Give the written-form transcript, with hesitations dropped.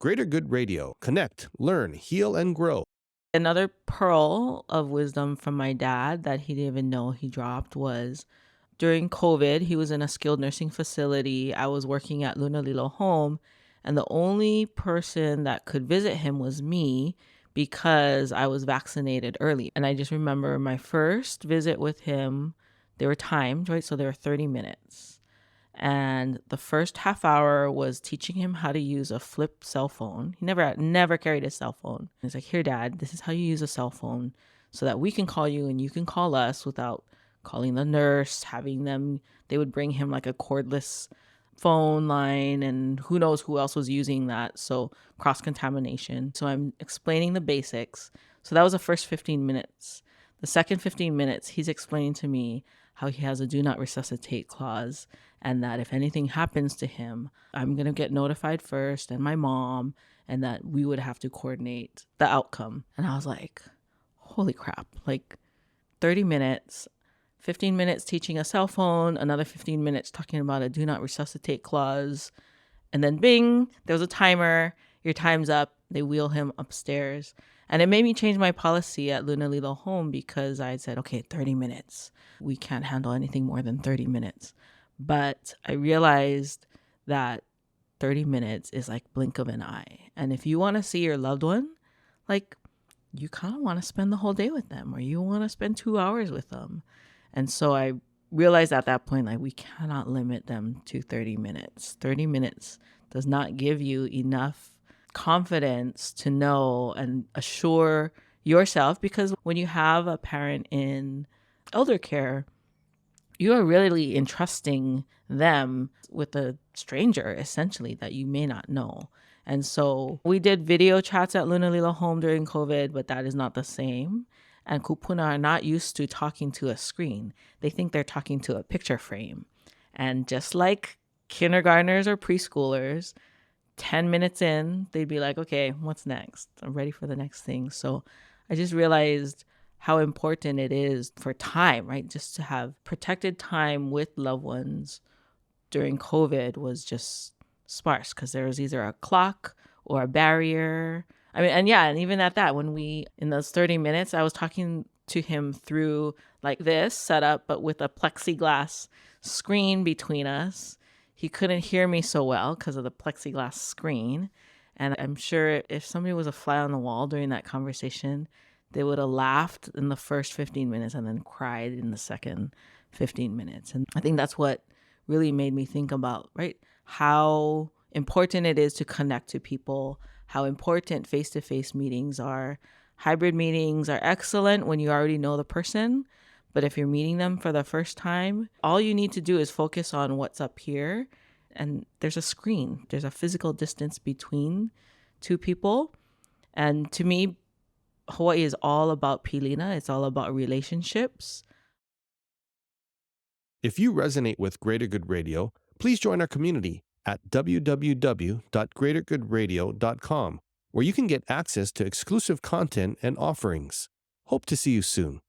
Greater Good Radio. Connect, learn, heal, and grow. Another pearl of wisdom from my dad that he didn't even know he dropped was during COVID, he was in a skilled nursing facility. I was working at Lunalilo Home, and the only person that could visit him was me because I was vaccinated early. And I just remember my first visit with him, they were timed, right? So they were 30 minutes. And the first half hour was teaching him how to use a flip cell phone. He never carried a cell phone. He's like, "Here, Dad, this is how you use a cell phone so that we can call you and you can call us without calling the nurse, they would bring him like a cordless phone line, and who knows who else was using that. So cross contamination." So I'm explaining the basics. So that was the first 15 minutes. The second 15 minutes, he's explaining to me how he has a do not resuscitate clause, and that if anything happens to him, I'm going to get notified first, and my mom, and that we would have to coordinate the outcome. And I was like, holy crap, like 30 minutes, 15 minutes teaching a cell phone, another 15 minutes talking about a do not resuscitate clause. And then bing, there was a timer. Your time's up. They wheel him upstairs. And it made me change my policy at Lunalilo Home because I said, okay, 30 minutes. We can't handle anything more than 30 minutes. But I realized that 30 minutes is like blink of an eye. And if you want to see your loved one, like you kind of want to spend the whole day with them, or you want to spend 2 hours with them. And so I realized at that point, like, we cannot limit them to 30 minutes. 30 minutes does not give you enough confidence to know and assure yourself, because when you have a parent in elder care, you are really entrusting them with a stranger, essentially, that you may not know. And so we did video chats at Lunalilo Home during COVID, but that is not the same. And kupuna are not used to talking to a screen. They think they're talking to a picture frame. And just like kindergartners or preschoolers, 10 minutes in, they'd be like, okay, what's next? I'm ready for the next thing. So I just realized how important it is for time, right? Just to have protected time with loved ones during COVID was just sparse because there was either a clock or a barrier. I mean, and even at that, in those 30 minutes, I was talking to him through like this setup, but with a plexiglass screen between us. He couldn't hear me so well because of the plexiglass screen. And I'm sure if somebody was a fly on the wall during that conversation, they would have laughed in the first 15 minutes and then cried in the second 15 minutes. And I think that's what really made me think about, right, how important it is to connect to people, how important face-to-face meetings are. Hybrid meetings are excellent when you already know the person, but if you're meeting them for the first time, all you need to do is focus on what's up here, and there's a screen. There's a physical distance between two people. And to me, Hawaii is all about pilina. It's all about relationships. If you resonate with Greater Good Radio, please join our community at www.greatergoodradio.com, where you can get access to exclusive content and offerings. Hope to see you soon.